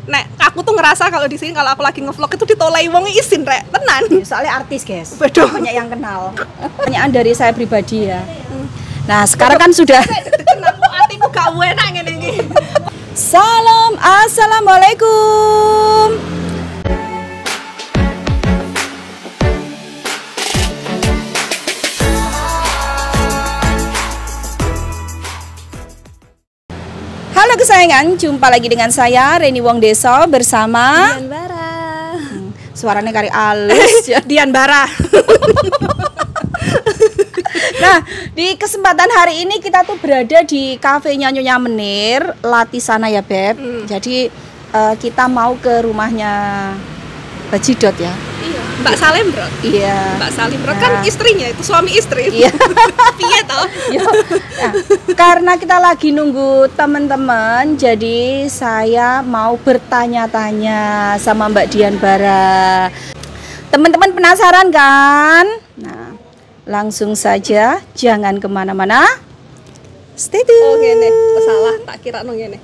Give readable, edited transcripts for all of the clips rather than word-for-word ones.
nek aku tuh ngerasa kalau di sini kalau aku lagi ngevlog itu ditolai wong isin rek, tenan. Soalnya artis, guys. Betul. Banyak yang kenal. Pertanyaan dari saya pribadi ya. Nah, sekarang kan sudah Kenapa atiku gak enak ngene iki. Salam, assalamualaikum. Halo kesayangan, jumpa lagi dengan saya Reni Wong Deso bersama Dian Bara. Suaranya kari alus ya. Dian Bara. Nah, di kesempatan hari ini kita tuh berada di kafenya Nyonya Menir, Latisana ya Beb. Jadi kita mau ke rumahnya Mbak Jidot ya. Iya, Mbak Salembrot. Iya. Mbak Salembrot kan istrinya itu suami istri. Iya. Piye toh? Nah, karena kita lagi nunggu teman-teman, jadi saya mau bertanya-tanya sama Mbak Dian Bara. Teman-teman penasaran kan? Nah, langsung saja, jangan kemana-mana. Stay tune. Oh ngene, salah, tak kira no ngene.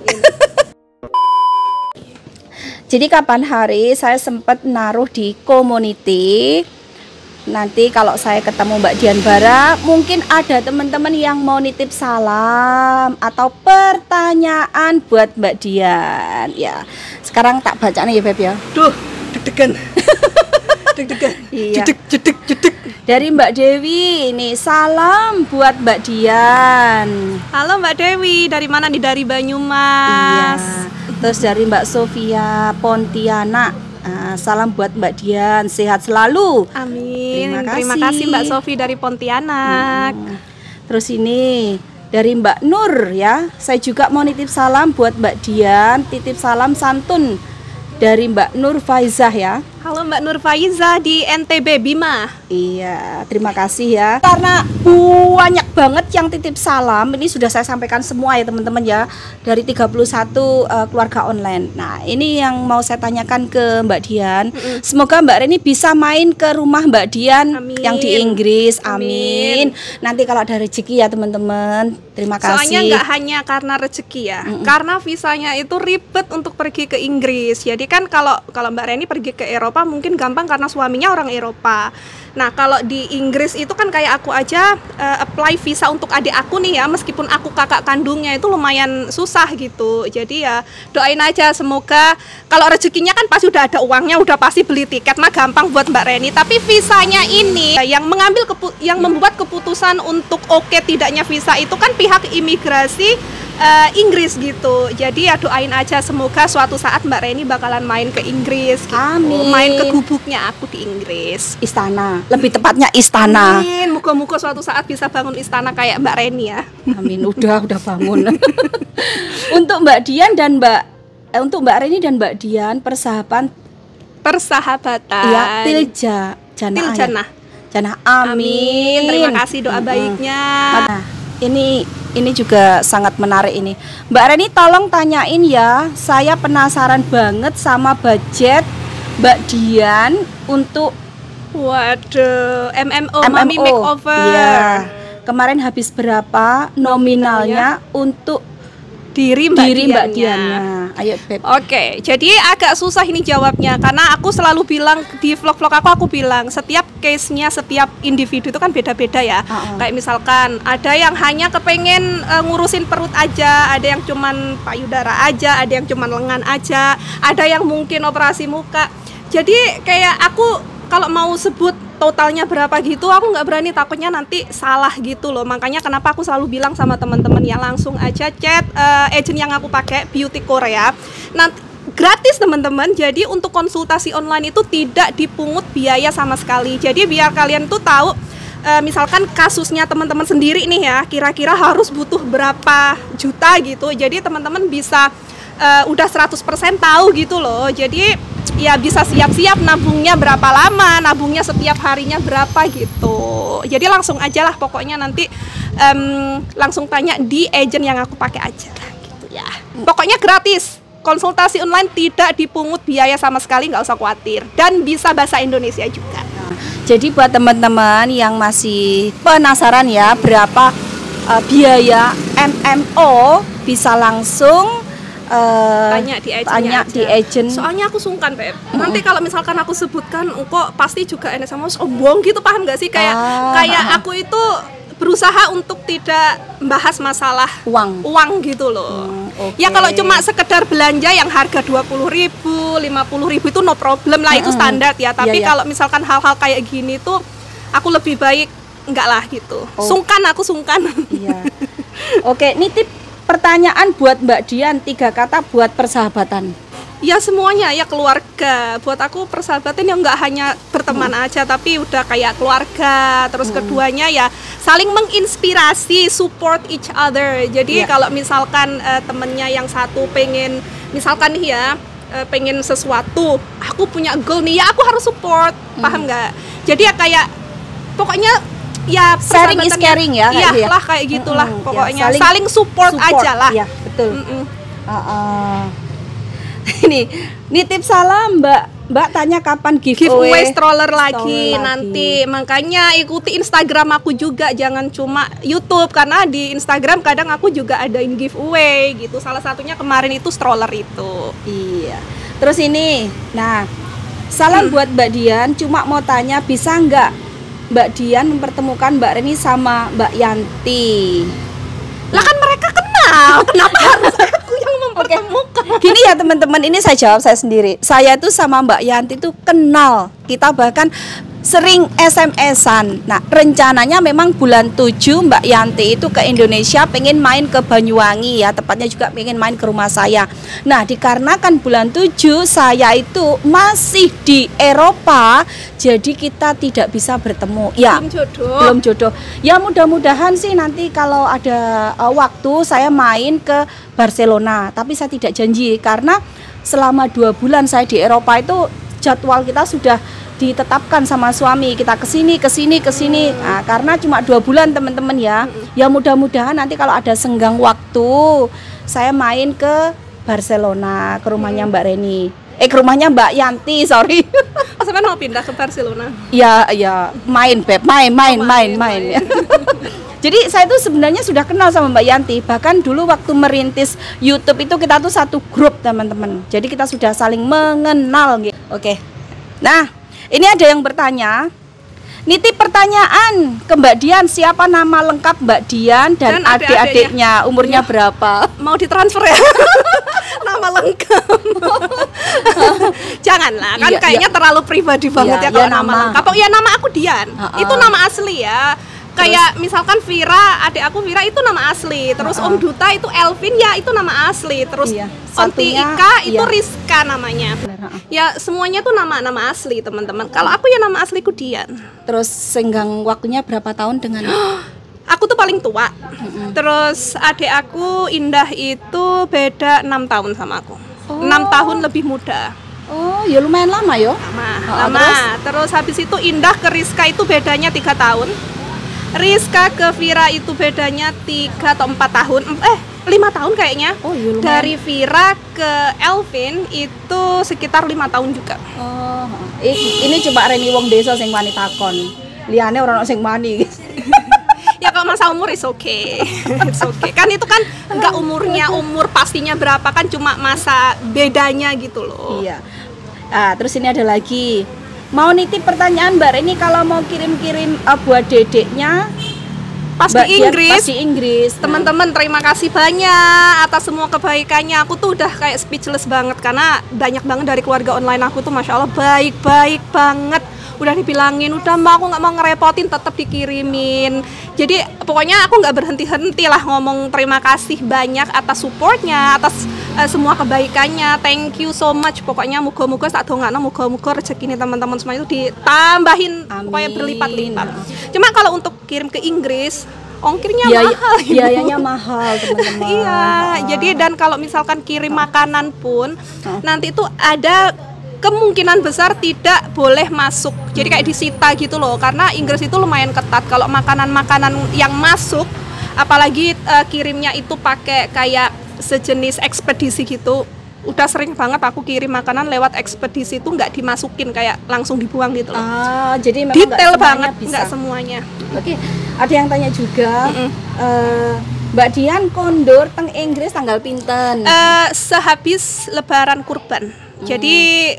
Jadi kapan hari saya sempat naruh di community. Nanti kalau saya ketemu Mbak Dian Bara, mungkin ada teman-teman yang mau nitip salam atau pertanyaan buat Mbak Dian. Ya, sekarang tak baca nih ya Beb ya. Duh, deg-degan. Deg-degan. Iya. Jedek. Dari Mbak Dewi, ini salam buat Mbak Dian. Halo Mbak Dewi, dari mana nih? Dari Banyumas. Iya. Terus dari Mbak Sofia Pontianak, salam buat Mbak Dian, sehat selalu. Amin. Terima Terima kasih. kasih Mbak Sofi dari Pontianak. Terus ini dari Mbak Nur ya, saya juga mau nitip salam buat Mbak Dian, titip salam santun dari Mbak Nur Faizah ya. Halo Mbak Nur Faiza di NTB Bima. Iya, terima kasih ya. Karena banyak banget yang titip salam, ini sudah saya sampaikan semua ya teman-teman ya, dari 31 keluarga online. Nah, ini yang mau saya tanyakan ke Mbak Dian. Semoga Mbak Reni bisa main ke rumah Mbak Dian. Amin. Yang di Inggris. Amin. Amin. Nanti kalau ada rezeki ya teman-teman. Terima kasih. Soalnya nggak hanya karena rezeki ya, karena visanya itu ribet untuk pergi ke Inggris. Jadi kan kalau Mbak Reni pergi ke Eropa mungkin gampang karena suaminya orang Eropa. Nah kalau di Inggris itu kan kayak aku aja apply visa untuk adik aku nih ya, meskipun aku kakak kandungnya itu lumayan susah gitu. Jadi ya doain aja semoga kalau rezekinya kan pasti udah ada uangnya, udah pasti beli tiket mah gampang buat Mbak Reni. Tapi visanya ini yang yang membuat keputusan untuk oke tidaknya visa itu kan pihak imigrasi Inggris gitu. Jadi ya doain aja semoga suatu saat Mbak Reni bakalan main ke Inggris gitu. Amin. Main ke gubuknya aku di Inggris. Istana, lebih tepatnya istana. Amin. Moga-moga suatu saat bisa bangun istana kayak Mbak Reni ya. Amin. Udah bangun. Untuk Mbak Dian dan untuk Mbak Reni dan Mbak Dian persahabatan. Iya, Tiljana. Amin. Amin. Terima kasih doa baiknya. Nah, ini juga sangat menarik ini. Mbak Reni tolong tanyain ya. Saya penasaran banget sama budget Mbak Dian untuk Waduh, MMO. Mami Makeover. Iya. Kemarin habis berapa nominalnya untuk diri Mbak Diannya. Ayo Beb. Oke, jadi agak susah ini jawabnya karena aku selalu bilang di vlog-vlog aku bilang setiap case-nya setiap individu itu kan beda-beda ya. Kayak misalkan ada yang hanya kepengen ngurusin perut aja, ada yang cuman payudara aja, ada yang cuman lengan aja, ada yang mungkin operasi muka. Jadi kayak aku kalau mau sebut totalnya berapa gitu aku nggak berani, takutnya nanti salah gitu loh. Makanya kenapa aku selalu bilang sama teman-teman ya langsung aja chat agent yang aku pakai Beauty Korea. Nanti gratis teman-teman. Jadi untuk konsultasi online itu tidak dipungut biaya sama sekali. Jadi biar kalian tuh tahu misalkan kasusnya teman-teman sendiri nih ya, kira-kira harus butuh berapa juta gitu. Jadi teman-teman bisa udah 100% tahu gitu loh. Jadi ya bisa siap-siap nabungnya berapa lama, nabungnya setiap harinya berapa gitu. Jadi langsung aja lah pokoknya nanti langsung tanya di agent yang aku pakai aja gitu ya. Pokoknya gratis. Konsultasi online tidak dipungut biaya sama sekali, nggak usah khawatir. Dan bisa bahasa Indonesia juga. Jadi buat teman-teman yang masih penasaran ya berapa biaya MMO, bisa langsung tanya di agent. Soalnya aku sungkan, Beb. Nanti kalau misalkan aku sebutkan, kok pasti juga enak sama sombong gitu, paham nggak sih? Kayak aku itu berusaha untuk tidak membahas masalah uang gitu loh. Okay. Ya kalau cuma sekedar belanja yang harga 20.000, 50.000 itu no problem lah, itu standar ya. Tapi kalau misalkan hal-hal kayak gini tuh aku lebih baik enggak lah gitu. Aku sungkan. Iya. Oke, nitip pertanyaan buat Mbak Dian, 3 kata buat persahabatan. Ya semuanya, ya keluarga. Buat aku persahabatan yang nggak hanya berteman aja, tapi udah kayak keluarga. Terus keduanya ya saling menginspirasi, support each other. Jadi kalau misalkan temennya yang satu pengen, misalkan nih ya, pengen sesuatu, aku punya goal nih, ya aku harus support, paham nggak? Jadi ya kayak pokoknya ya sharing is caring ya. Iya lah kayak gitulah pokoknya. Saling support aja lah. Iya, betul. Ini nitip salam Mbak tanya kapan giveaway stroller lagi nanti. Makanya ikuti Instagram aku juga, jangan cuma YouTube, karena di Instagram kadang aku juga adain giveaway gitu. Salah satunya kemarin itu stroller itu. Iya. Terus ini, nah salam buat Mbak Dian, cuma mau tanya bisa nggak Mbak Dian mempertemukan Mbak Reni sama Mbak Yanti? Lah kan mereka kenal, kenapa harus aku yang mempertemukan? Gini ya teman-teman, ini saya jawab saya sendiri. Saya tuh sama Mbak Yanti tuh kenal. Kita bahkan sering SMS-an. Nah, rencananya memang bulan 7 Mbak Yanti itu ke Indonesia, pengen main ke Banyuwangi ya, tepatnya juga pengen main ke rumah saya. Nah, dikarenakan bulan 7 saya itu masih di Eropa, jadi kita tidak bisa bertemu. Ya, belum jodoh. Ya mudah-mudahan sih nanti kalau ada waktu saya main ke Barcelona, tapi saya tidak janji karena selama 2 bulan saya di Eropa itu jadwal kita sudah ditetapkan sama suami, kita kesini. Nah, karena cuma 2 bulan teman-teman ya. Ya mudah-mudahan nanti kalau ada senggang waktu saya main ke Barcelona, ke rumahnya Mbak Reni. Ke rumahnya Mbak Yanti, sorry. Sampai mau pindah ke Barcelona. Ya, main Beb, main. Jadi saya tuh sebenarnya sudah kenal sama Mbak Yanti. Bahkan dulu waktu merintis YouTube itu kita tuh satu grup teman-teman. Jadi kita sudah saling mengenal gitu. Oke. Nah, ini ada yang bertanya, nitip pertanyaan ke Mbak Dian, siapa nama lengkap Mbak Dian dan adik-adiknya, umurnya berapa? Mau ditransfer ya? Nama lengkap. Janganlah, kan kayaknya terlalu pribadi banget ya kalau nama lengkap. Oh iya, nama aku Dian, itu nama asli ya. Kayak misalkan Vira, adik aku Vira itu nama asli. Terus Om Duta itu Elvin, ya itu nama asli. Terus Onti Ika itu Rizka namanya. Ya semuanya tuh nama-nama asli teman-teman. Kalau aku ya nama asliku Dian. Terus senggang waktunya berapa tahun dengan aku tuh paling tua. Terus adik aku Indah itu beda 6 tahun sama aku. 6 tahun lebih muda. Oh, ya lumayan lama yo. Lama. Terus habis itu Indah ke Rizka itu bedanya 3 tahun. Rizka ke Vira itu bedanya 3 atau 4 tahun. 5 tahun kayaknya. Oh, iya, dari Vira ke Elvin itu sekitar 5 tahun juga. Oh, ini coba Reni wong desa sing wani takon. Liane orang sing wani. Ya kalau masa umur is okay. It's okay. Kan itu kan enggak umur pastinya berapa, kan cuma masa bedanya gitu loh. Iya. Terus ini ada lagi. Mau nitip pertanyaan Mbak Reni, kalau mau kirim-kirim buat dedeknya pas di Inggris. Nah. Teman-teman terima kasih banyak atas semua kebaikannya. Aku tuh udah kayak speechless banget karena banyak banget dari keluarga online aku tuh Masya Allah baik banget. Udah dibilangin, udah Mbak aku nggak mau ngerepotin, tetap dikirimin. Jadi pokoknya aku nggak berhenti lah ngomong terima kasih banyak atas supportnya, atas semua kebaikannya. Thank you so much. Pokoknya muga-muga tak dongakno, muga-muga rezeki ini teman-teman semua itu ditambahin. Amin. Pokoknya berlipat-lipat. Cuma kalau untuk kirim ke Inggris ongkirnya mahal. Biayanya mahal teman-teman. Iya. Jadi dan kalau misalkan kirim makanan pun nanti itu ada kemungkinan besar tidak boleh masuk. Jadi kayak disita gitu loh. Karena Inggris itu lumayan ketat. Kalau makanan-makanan yang masuk, apalagi kirimnya itu pakai kayak sejenis ekspedisi gitu. Udah sering banget aku kirim makanan lewat ekspedisi itu nggak dimasukin, kayak langsung dibuang gitu loh. Jadi memang detail banget, nggak semuanya. Oke, ada yang tanya juga. Mbak Dian kondur teng Inggris tanggal pinten? Sehabis Lebaran Kurban. Jadi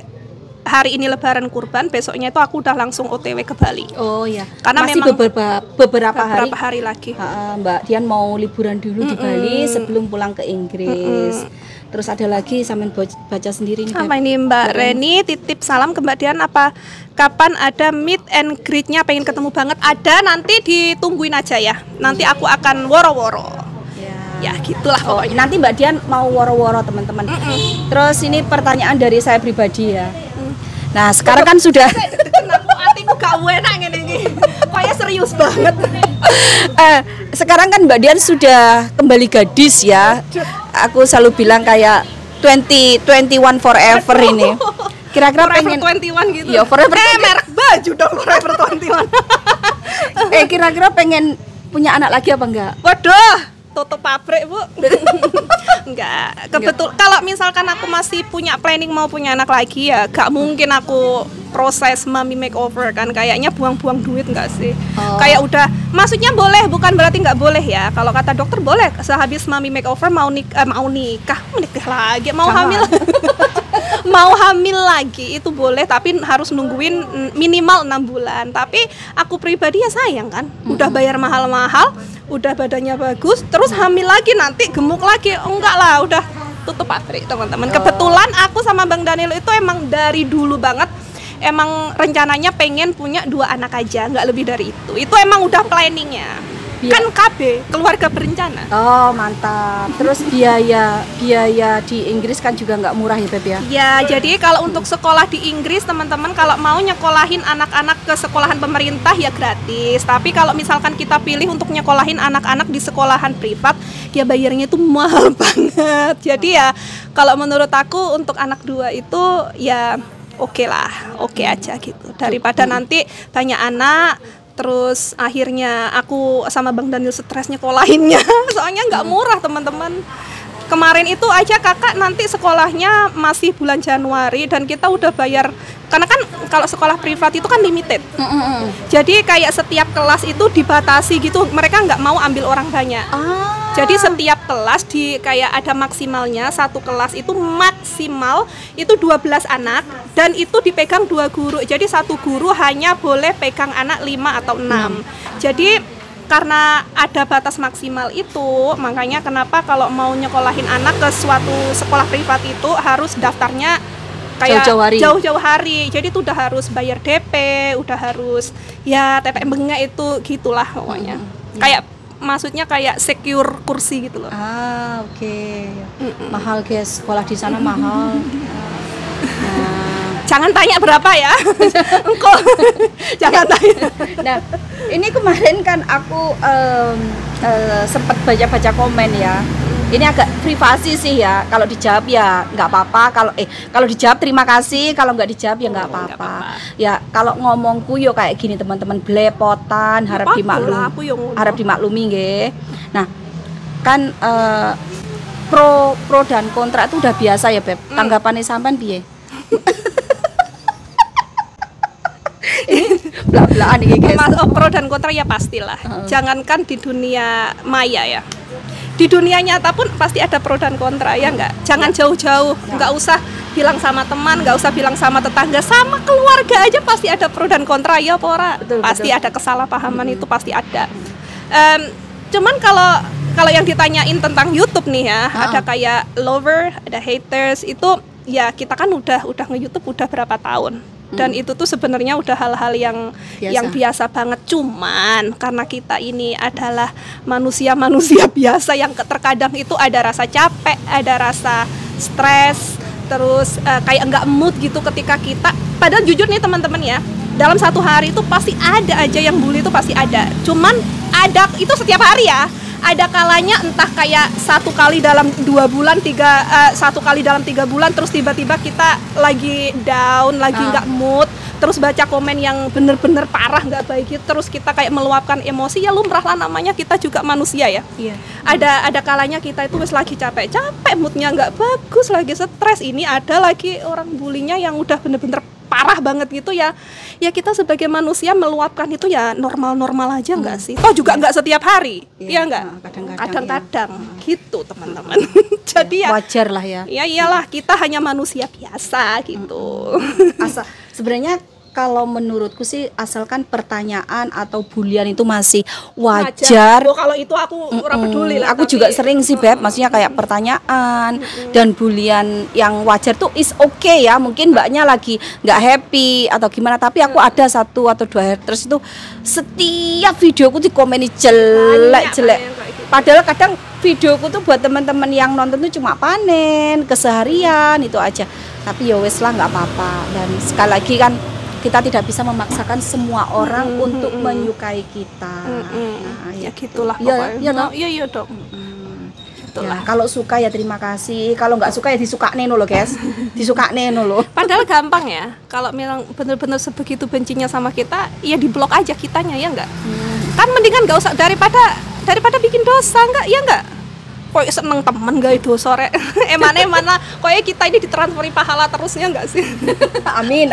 hari ini Lebaran Kurban, besoknya itu aku udah langsung OTW ke Bali. Oh ya. Karena masih memang beberapa hari lagi. Mbak Dian mau liburan dulu di Bali sebelum pulang ke Inggris. Terus ada lagi sampean baca sendiri nih. Apa ini Mbak Reni titip salam ke Mbak Dian, apa kapan ada meet and greet-nya, pengen ketemu banget. Ada, nanti ditungguin aja ya. Nanti aku akan woro-woro. Ya gitulah pokoknya. Nanti Mbak Dian mau woro-woro teman-teman. Terus ini pertanyaan dari saya pribadi ya. Nah sekarang kan sudah Kenapa hatiku gak enak ini? Kayak serius banget. Sekarang kan Mbak Dian sudah kembali gadis ya. Aku selalu bilang kayak 21 forever ini. Kira-kira pengen 21 gitu. Ya, forever merek baju dong Forever 21. Kira-kira pengen punya anak lagi apa enggak? Waduh, tutup pabrik Bu. Enggak, kalau misalkan aku masih punya planning mau punya anak lagi ya gak mungkin aku proses mommy makeover kan, kayaknya buang-buang duit enggak sih. Kayak udah, maksudnya boleh, bukan berarti nggak boleh ya. Kalau kata dokter boleh, sehabis mommy makeover mau nikah lagi, mau hamil. Mau hamil lagi itu boleh, tapi harus nungguin minimal 6 bulan. Tapi aku pribadi ya sayang kan, udah bayar mahal-mahal, udah badannya bagus, terus hamil lagi nanti gemuk lagi, enggak lah, udah tutup pabrik teman-teman. Kebetulan aku sama Bang Daniel itu emang dari dulu banget emang rencananya pengen punya 2 anak aja, nggak lebih dari itu. Itu emang udah planningnya. Kan KB, keluarga berencana. Oh mantap. Terus biaya di Inggris kan juga nggak murah ya Beb ya? Ya, jadi kalau untuk sekolah di Inggris teman-teman kalau mau nyekolahin anak-anak ke sekolahan pemerintah ya gratis. Tapi kalau misalkan kita pilih untuk nyekolahin anak-anak di sekolahan privat, ya bayarnya itu mahal banget. Jadi ya kalau menurut aku untuk anak 2 itu ya oke lah, oke aja gitu. Daripada nanti banyak anak terus akhirnya aku sama Bang Daniel stres nyekolahinnya. Soalnya nggak murah teman-teman. Kemarin itu aja kakak nanti sekolahnya masih bulan Januari dan kita udah bayar, karena kan kalau sekolah privat itu kan limited. Jadi kayak setiap kelas itu dibatasi gitu, mereka nggak mau ambil orang banyak. Jadi setiap kelas kayak ada maksimalnya, satu kelas itu maksimal itu 12 anak dan itu dipegang 2 guru. Jadi satu guru hanya boleh pegang anak 5 atau 6. Jadi karena ada batas maksimal itu, makanya kenapa kalau mau nyekolahin anak ke suatu sekolah privat itu harus daftarnya kayak jauh-jauh hari. Jadi itu udah harus bayar DP, udah harus ya TPM bengek itu gitulah pokoknya. Kayak maksudnya kayak secure kursi gitu loh. Oke. Mahal guys, sekolah di sana mahal. Jangan tanya berapa ya. Engkau jangan tanya. Nah, ini kemarin kan aku sempat baca-baca komen ya. Ini agak privasi sih ya. Kalau dijawab ya nggak apa-apa. Kalau dijawab terima kasih. Kalau nggak dijawab ya nggak apa-apa. Ya kalau ngomongku yo kayak gini teman-teman, belepotan, harap dimaklumi nggih. Nah, kan pro dan kontra itu udah biasa ya Beb. Tanggapannya sampean piye? Belak-belakan iki guys. Pro dan kontra ya pastilah. Jangankan di dunia maya ya, di dunia nyata pun pasti ada pro dan kontra ya enggak. Jangan jauh-jauh, enggak usah bilang sama teman, enggak usah bilang sama tetangga, sama keluarga aja pasti ada pro dan kontra ya pora. Pasti ada kesalahpahaman, itu pasti ada. Cuman kalau yang ditanyain tentang YouTube nih ya, ada kayak lover, ada haters, itu ya kita kan udah nge-YouTube udah berapa tahun. Dan itu tuh sebenarnya udah hal-hal yang biasa banget. Cuman karena kita ini adalah manusia biasa yang terkadang itu ada rasa capek, ada rasa stres, terus kayak enggak mood gitu ketika kita. Padahal jujur nih teman-teman ya, dalam satu hari itu pasti ada aja yang bully, itu pasti ada. Cuman ada itu setiap hari ya. Ada kalanya entah kayak 1 kali dalam 2 bulan, 1 kali dalam 3 bulan, terus tiba-tiba kita lagi down, lagi nggak mood, terus baca komen yang bener-bener parah nggak baik gitu, terus kita kayak meluapkan emosi, ya lumrah lah, namanya kita juga manusia ya. Ada kalanya kita itu lagi capek, moodnya nggak bagus, lagi stres, ini ada lagi orang bulinya yang udah bener-bener parah banget gitu ya. Ya kita sebagai manusia meluapkan itu ya normal-normal aja nggak sih? Toh juga nggak setiap hari, ya nggak? Kadang-kadang gitu teman-teman. Jadi ya wajar lah ya. Ya iyalah, kita hanya manusia biasa gitu. Asal sebenarnya kalau menurutku sih asalkan pertanyaan atau bulian itu masih wajar. Oh, kalau itu aku kurang peduli lah. Aku juga sering sih Beb, maksudnya kayak pertanyaan dan bulian yang wajar tuh is okay ya. Mungkin mbaknya lagi nggak happy atau gimana, tapi aku ada 1 atau 2 haters itu setiap videoku dikomeni jelek-jelek. Padahal kadang videoku tuh buat teman-teman yang nonton tuh cuma panen keseharian itu aja. Tapi ya wes lah, nggak apa-apa. Dan sekali lagi kan kita tidak bisa memaksakan semua orang untuk menyukai kita. Nah, ya gitulah pokoknya. Iya dong. Ya, kalau suka ya terima kasih. Kalau nggak suka ya disukakne loh guys. Disukakne loh. Padahal gampang ya. Kalau memang benar-benar sebegitu bencinya sama kita, ya diblok aja kitanya, ya enggak? Kan mendingan nggak usah daripada bikin dosa, enggak? Ya enggak? Kok seneng temen gak itu sore mana kok kita ini ditransferi pahala terusnya enggak sih? Amin.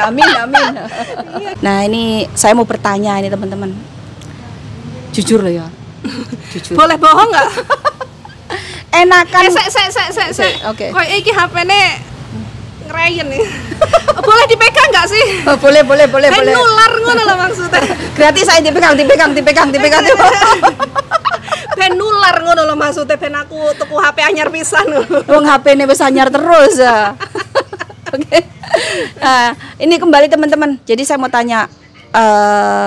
Nah ini saya mau bertanya ini teman-teman, jujur loh ya. Jujur. Boleh bohong nggak? Enakan Oke. Kok iki HP-ne ngerayen nih. Boleh dipegang nggak sih? Oh, boleh. Nular ngono loh maksudnya. Gratis saya dipegang. Ben nular ngono lho maksudnya, ben aku tuku HP anyar pisan. Wong HP-ne wis anyar terus ya. Oke. Nah, ini kembali teman-teman. Jadi saya mau tanya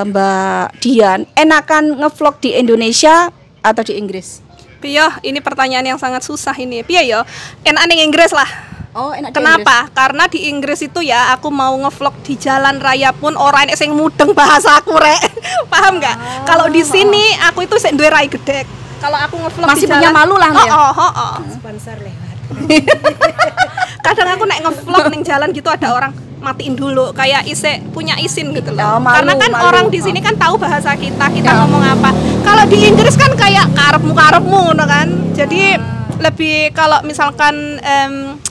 Mbak Dian, enakan ngevlog di Indonesia atau di Inggris? Piye, ini pertanyaan yang sangat susah ini. Piye yo? Enak ning Inggris lah. Oh, enak. Kenapa? Karena di Inggris itu ya aku mau ngevlog di jalan raya pun ora enek sing mudeng bahasa aku rek. Paham nggak? Kalau di sini aku itu sik duwe rai gede. Kalau aku ngevlog masih di jalan, punya malu lah ya. Sponsor lewat. Kadang aku nek ngevlog ning jalan gitu ada orang matiin dulu kayak punya izin gitu loh. Karena kan orang di sini kan tahu bahasa kita ngomong apa. Kalau di Inggris kan kayak karepmu ngono kan. Jadi lebih kalau misalkan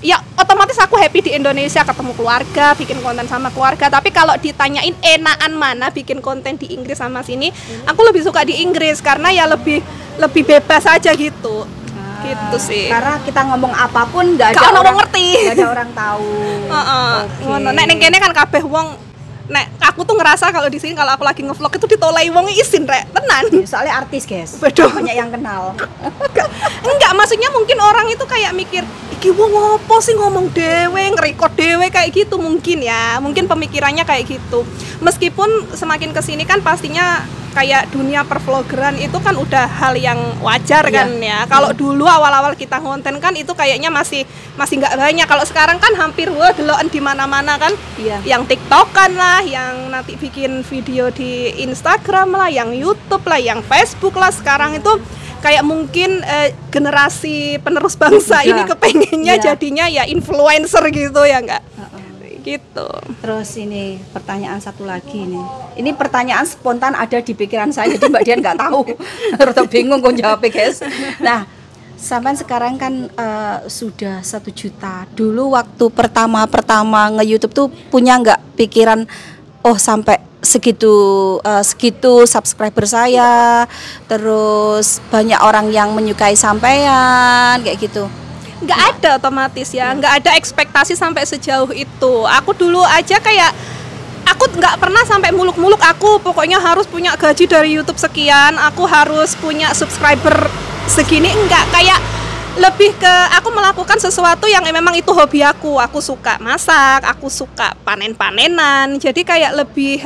ya otomatis aku happy di Indonesia ketemu keluarga, bikin konten sama keluarga. Tapi kalau ditanyain enakan mana bikin konten di Inggris sama sini, aku lebih suka di Inggris karena ya lebih bebas aja gitu. Gitu sih. Karena kita ngomong apapun nggak ada orang ngerti. Nggak ada orang tahu. Ngono. Nek ning kene kan kabeh wong. Nek aku tuh ngerasa kalau di sini kalau aku lagi ngevlog itu ditolai wong izin rek, tenan. Soalnya artis, guys. Betul. Banyak yang kenal. Enggak, maksudnya mungkin orang itu kayak mikir, iki wong opo sih ngomong dewe, ngerekod dewe kayak gitu mungkin ya. Mungkin pemikirannya kayak gitu. Meskipun semakin kesini kan pastinya kayak dunia perflogeran itu kan udah hal yang wajar kan ya. Kalau dulu awal-awal kita ngonten kan itu kayaknya masih nggak banyak. Kalau sekarang kan hampir deloken di mana-mana kan. Yang TikTokan lah, yang nanti bikin video di Instagram lah, yang YouTube lah, yang Facebook lah. Sekarang itu kayak mungkin generasi penerus bangsa ini kepengennya jadinya ya influencer gitu ya enggak? Gitu. Terus ini pertanyaan satu lagi nih. Ini pertanyaan spontan ada di pikiran saya, jadi Mbak Dian nggak tahu. Rada bingung kok jawabnya guys. Nah, sampai sekarang kan sudah 1 juta. Dulu waktu pertama nge-YouTube tuh punya nggak pikiran sampai segitu subscriber saya, terus banyak orang yang menyukai sampean kayak gitu? Nggak ada otomatis ya, nggak ada ekspektasi sampai sejauh itu. Aku dulu aja kayak aku nggak pernah sampai muluk-muluk aku pokoknya harus punya gaji dari YouTube sekian, aku harus punya subscriber segini, enggak. Kayak lebih ke aku melakukan sesuatu yang memang itu hobi aku suka masak, aku suka panen-panenan, jadi kayak lebih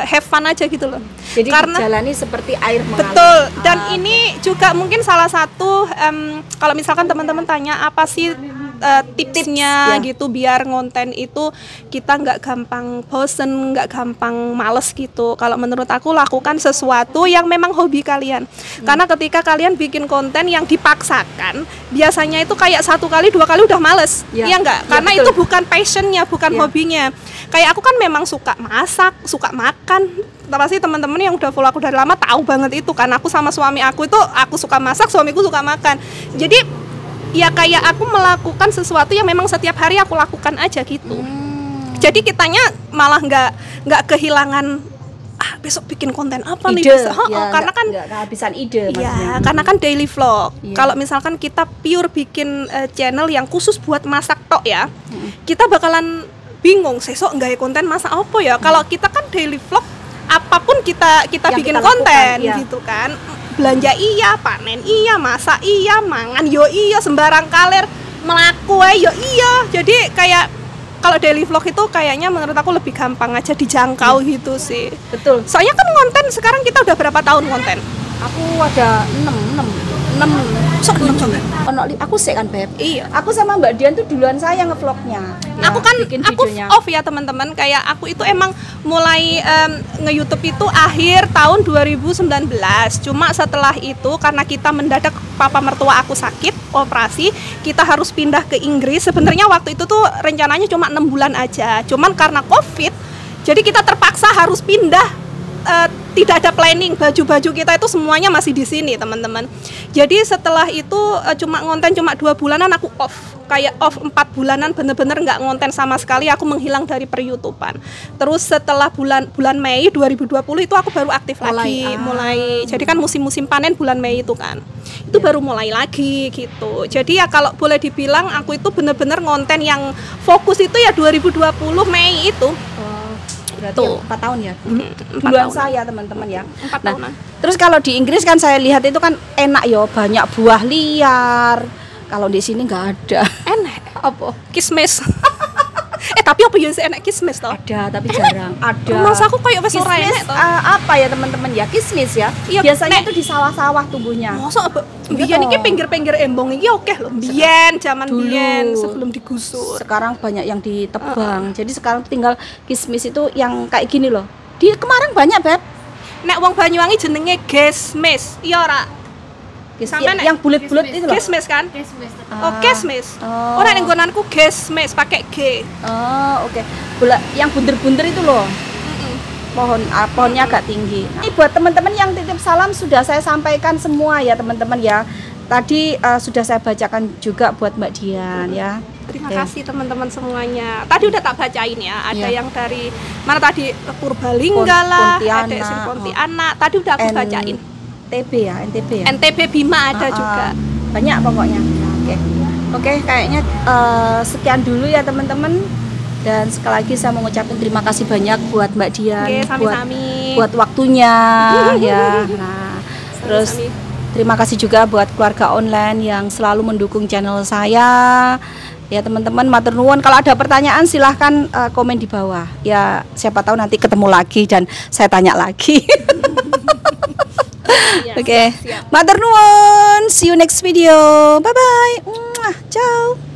have fun aja gitu loh. Jadi karena jalani seperti air mengalir. Betul. Dan ini juga mungkin salah satu kalau misalkan teman-teman tanya apa sih tipsnya gitu biar ngonten itu kita nggak gampang bosen, nggak gampang males gitu. Kalau menurut aku lakukan sesuatu yang memang hobi kalian. Karena ketika kalian bikin konten yang dipaksakan, biasanya itu kayak 1 kali 2 kali udah males. Iya nggak? Karena itu bukan passionnya, bukan hobinya. Kayak aku kan memang suka masak, suka makan. Pasti teman-teman yang udah follow aku dari lama tahu banget itu. Karena aku sama suami aku itu aku suka masak, suamiku suka makan. Jadi ya kayak aku melakukan sesuatu yang memang setiap hari aku lakukan aja gitu. Jadi kitanya malah nggak kehilangan besok bikin konten apa nih ide, besok. Karena kan nggak kehabisan ide maksudnya. ya, karena kan daily vlog. Kalau misalkan kita pure bikin channel yang khusus buat masak tok ya, kita bakalan bingung sesok nggak konten masak apa ya. Kalau kita kan daily vlog, apapun kita bikin kita konten lakukan, gitu kan. Belanja iya, panen iya, masak iya, mangan yo iya, sembarang kalir melaku yo iya. Jadi kayak kalau daily vlog itu kayaknya menurut aku lebih gampang aja dijangkau gitu sih. Betul. Soalnya kan konten sekarang kita udah berapa tahun konten? Aku ada 6 konten. Aku sih kan Beb. Iya. Aku sama Mbak Dian tuh duluan saya ngevlognya. Ya, Aku kan bikin aku videonya. off ya teman-teman. Kayak aku itu emang mulai nge-YouTube itu akhir tahun 2019. Cuma setelah itu karena kita mendadak papa mertua aku sakit, operasi, kita harus pindah ke Inggris. Sebenarnya waktu itu tuh rencananya cuma 6 bulan aja. Cuman karena Covid, jadi kita terpaksa harus pindah. Tidak ada planning, baju-baju kita itu semuanya masih di sini teman-teman. Jadi setelah itu cuma ngonten cuma 2 bulanan aku off, kayak off 4 bulanan bener-bener nggak ngonten sama sekali. Aku menghilang dari per-YouTubean. Terus setelah bulan Mei 2020 itu aku baru aktif lagi, mulai. Jadi kan musim-musim panen bulan Mei itu kan, itu baru mulai lagi gitu. Jadi ya kalau boleh dibilang aku itu bener-bener ngonten yang fokus itu ya 2020 Mei itu. Berarti 4 tahun ya. 4 Duluan tahun. saya teman-teman ya. 4 tahunan. Terus kalau di Inggris kan saya lihat itu kan enak ya, banyak buah liar. Kalau di sini nggak ada. Enak apa? Kismis. Tapi apa yang enak kismis toh? Ada tapi jarang. Ada. Masa aku kayak wis ora Kismis, enak toh. apa ya teman-teman ya? Kismis ya. Iya, Biasanya nek. itu di sawah-sawah tumbuhnya. Masa apa? Iya Biyen iki toh. pinggir-pinggir embong iki oke lho. Biyen zaman Dulu. biyen sebelum digusur. Sekarang banyak yang ditebang. Jadi sekarang tinggal kismis itu yang kayak gini loh. Di kemarin banyak Beb. Nek wong Banyuwangi jenenge gesmis. Iya ora? Sampai nek Yang bulat-bulat itu loh. Gesmis kan? Oh, Ah. gesmis. Oh. Ora ning nggonanku gesmis pakai G. Oh, oke. Yang bunder-bunder itu loh. Pohonnya agak tinggi. Ini buat teman-teman yang titip salam sudah saya sampaikan semua ya teman-teman ya. Tadi sudah saya bacakan juga buat Mbak Dian ya. Terima Oke. kasih teman-teman semuanya. Tadi udah tak bacain ya. Ada Iya. yang dari mana tadi Purbalingga lah, ada Pontianak. yang Pontianak. Tadi udah aku bacain. NTB ya. NTB Bima ada juga. Banyak pokoknya. Nah, Oke, kayaknya sekian dulu ya teman-teman. Dan sekali lagi saya mau ngucapin terima kasih banyak buat Mbak Dian, Oke, sami-sami. buat waktunya ya. Nah, terus terima kasih juga buat keluarga online yang selalu mendukung channel saya. Ya teman-teman, matur nuwun. Kalau ada pertanyaan silahkan komen di bawah. Ya siapa tahu nanti ketemu lagi dan saya tanya lagi. Iya, Oke, siap. matur nuwun. See you next video. Bye bye. Ciao.